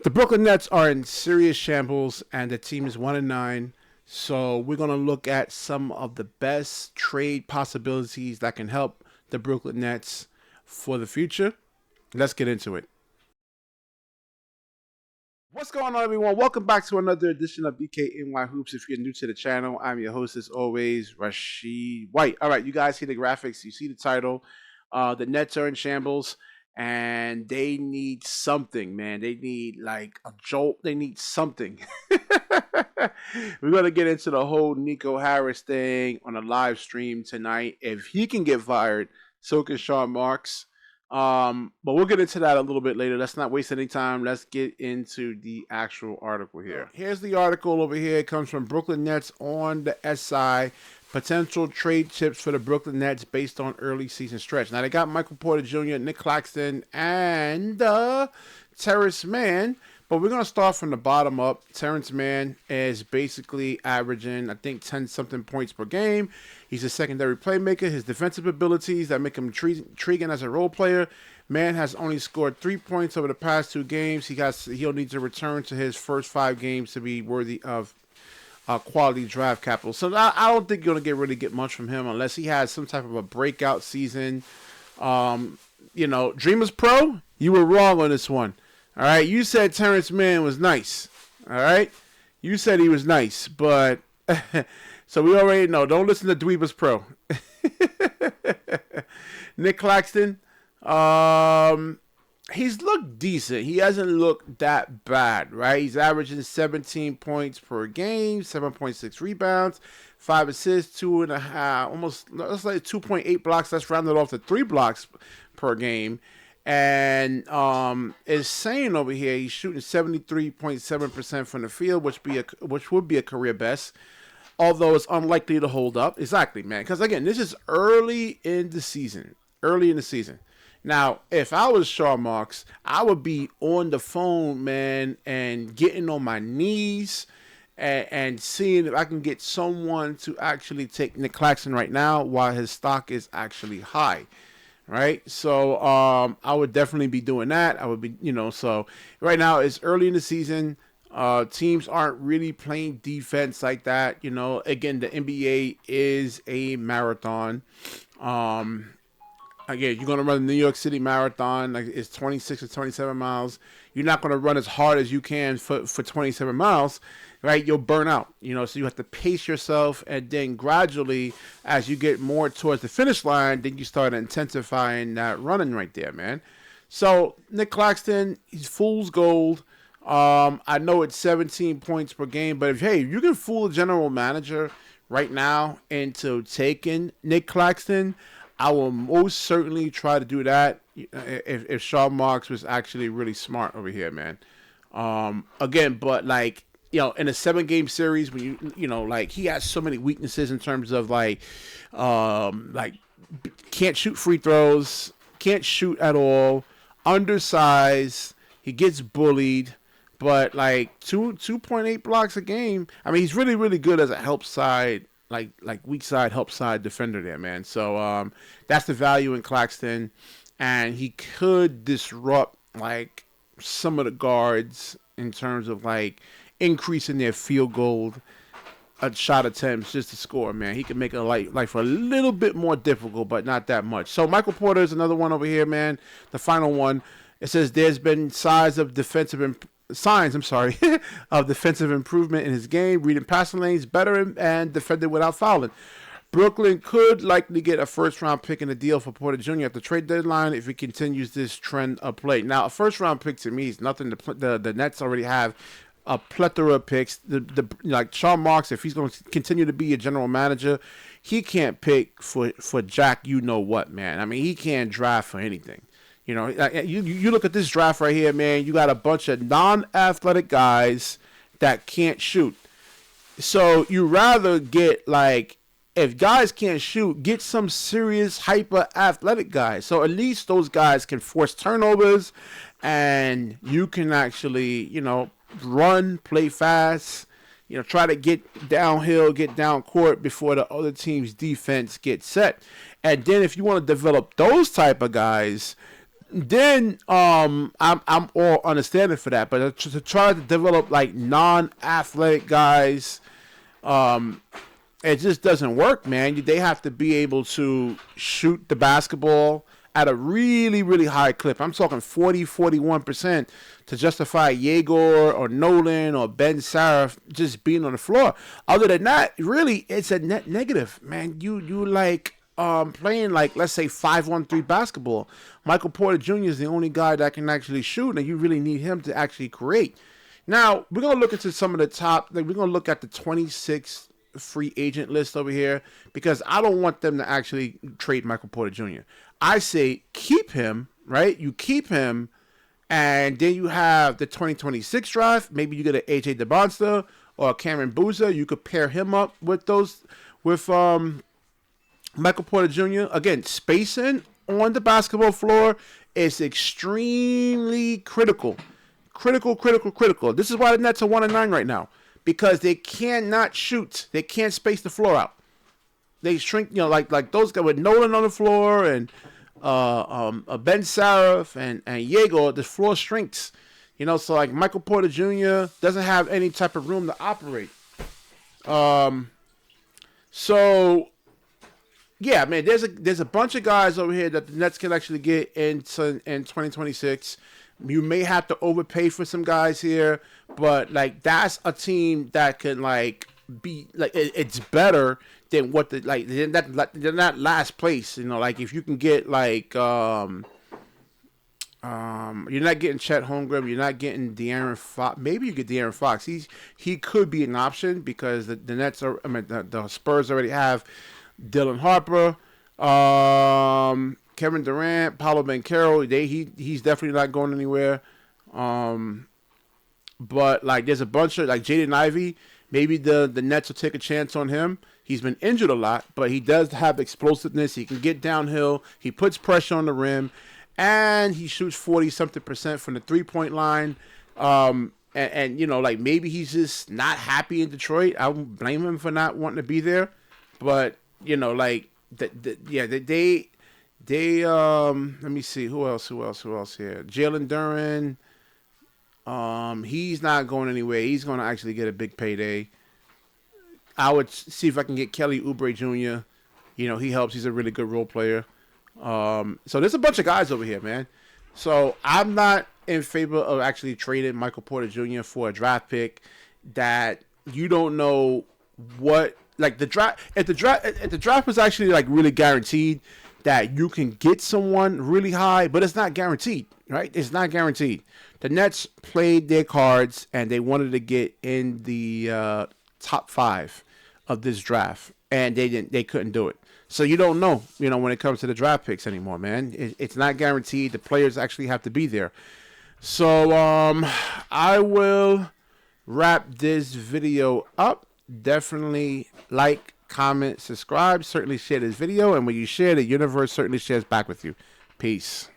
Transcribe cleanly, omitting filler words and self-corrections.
The Brooklyn Nets are in serious shambles, and the team is 1-9. So we're gonna look at some of the best trade possibilities that can help the Brooklyn Nets for the future. Let's get into it. What's going on, everyone? Welcome back to another edition of BKNY Hoops. If you're new to the channel, I'm your host, as always, Rashid White. All right, you guys see the graphics, you see the title. The Nets are in shambles, and they need something, man. They need like a jolt. They need something. We're gonna get into the whole Nico Harris thing on a live stream tonight. If he can get fired, so can Sean Marks. But we'll get into that a little bit later. Let's not waste any time. Let's get into the actual article here. Here's the article over here. It comes from Brooklyn Nets on the SI. Potential trade chips for the Brooklyn Nets based on early season stretch. Now, they got Michael Porter Jr., Nick Claxton, and Terrence Mann. But we're going to start from the bottom up. Terrence Mann is basically averaging, I think, 10-something points per game. He's a secondary playmaker. His defensive abilities that make him intriguing as a role player. Mann has only scored 3 points over the past 2 games. He'll need to return to his first 5 games to be worthy of quality draft capital. So I don't think you're going to really get much from him unless he has some type of a breakout season. Dreamers Pro, you were wrong on this one. All right, you said Terrence Mann was nice. All right, you said he was nice, but so we already know. Don't listen to Dweebers Pro. Nick Claxton, he's looked decent. He hasn't looked that bad, right? He's averaging 17 points per game, 7.6 rebounds, 5 assists, 2.5, almost that's like 2.8 blocks. That's rounded off to 3 blocks per game. And is saying over here he's shooting 73.7% from the field, which would be a career best, although it's unlikely to hold up. Exactly, man. Because again, this is early in the season. Now, if I was Sean Marks, I would be on the phone, man, and getting on my knees and seeing if I can get someone to actually take Nick Claxton right now while his stock is actually high. Right, so I would definitely be doing that. I would be, so right now it's early in the season. Teams aren't really playing defense like that. Again, the NBA is a marathon. Again, you're gonna run the New York City Marathon. Like it's 26 or 27 miles. You're not gonna run as hard as you can for 27 miles, right? You'll burn out. So you have to pace yourself, and then gradually, as you get more towards the finish line, then you start intensifying that running right there, man. So Nick Claxton, he's fool's gold. I know it's 17 points per game, but if you can fool a general manager right now into taking Nick Claxton, I will most certainly try to do that if Sean Marks was actually really smart over here, man. Again, but in a 7-game series, when he has so many weaknesses in terms of can't shoot free throws, can't shoot at all, undersized, he gets bullied. But 2.8 blocks a game. I mean, he's really, really good as a help side, like weak side, help side defender there, man. So that's the value in Claxton, and he could disrupt some of the guards in terms of increasing their field goal shot attempts just to score, man. He can make a life a little bit more difficult, but not that much. So Michael Porter is another one over here, man. The final one. It says there's been signs, of defensive improvement in his game, reading passing lanes better and defending without fouling. Brooklyn could likely get a first-round pick in a deal for Porter Jr. at the trade deadline if he continues this trend of play. Now, a first-round pick to me is nothing. The Nets already have a plethora of picks. Like Sean Marks, if he's going to continue to be a general manager, he can't pick for Jack. You know what, man? I mean, he can't draft for anything. You look at this draft right here, man. You got a bunch of non-athletic guys that can't shoot. So you rather get if guys can't shoot, get some serious hyper-athletic guys. So at least those guys can force turnovers, and you can actually, run, play fast, try to get downhill, get down court before the other team's defense gets set. And then if you want to develop those type of guys, then I'm all understanding for that. But to try to develop like non-athletic guys, it just doesn't work, man. They have to be able to shoot the basketball at a really, really high clip. I'm talking 40, 41% to justify Yegor or Nolan or Ben Saraf just being on the floor. Other than that, really, it's a net negative, man. You like playing like, let's say 5-on-3 basketball. Michael Porter Jr. is the only guy that can actually shoot, and you really need him to actually create. Now, we're going to look into some of the top, like we're going to look at the 26 free agent list over here, because I don't want them to actually trade Michael Porter Jr. I say keep him, right? You keep him, and then you have the 2026 draft. Maybe you get an AJ DeBonster or a Cameron Boozer. You could pair him up with Michael Porter Jr. Again, spacing on the basketball floor is extremely critical. Critical. This is why the Nets are 1-9 right now, because they cannot shoot. They can't space the floor out. They shrink, like those guys with Nolan on the floor and Ben Saraf and Yegor. The floor shrinks, So like Michael Porter Jr. doesn't have any type of room to operate. So yeah, man, there's a bunch of guys over here that the Nets can actually get in 2026. You may have to overpay for some guys here, but like that's a team that can like be like it's better than what they're not last place. Like if you can get like you're not getting Chet Holmgren, you're not getting De'Aaron Fox. Maybe you get De'Aaron Fox. He could be an option because the Nets are. The Spurs already have Dylan Harper, Kevin Durant, Paolo Banchero. He's definitely not going anywhere. But like there's a bunch of like Jaden Ivey. Maybe the Nets will take a chance on him. He's been injured a lot, but he does have explosiveness. He can get downhill. He puts pressure on the rim, and he shoots 40-something% from the 3-point line. And like maybe he's just not happy in Detroit. I won't blame him for not wanting to be there, but like they let me see who else here. Jalen Duren. He's not going anywhere. He's going to actually get a big payday. I would see if I can get Kelly Oubre Jr. He helps. He's a really good role player. So there's a bunch of guys over here, man. So I'm not in favor of actually trading Michael Porter Jr. for a draft pick that you don't know what, like the draft. If the draft was actually like really guaranteed that you can get someone really high, but it's not guaranteed, right? It's not guaranteed. The Nets played their cards and they wanted to get in the top 5 of this draft, and they couldn't do it. So you don't know, when it comes to the draft picks anymore, man. It's not guaranteed. The players actually have to be there. So I will wrap this video up. Definitely like, comment, subscribe. Certainly share this video, and when you share, the universe certainly shares back with you. Peace.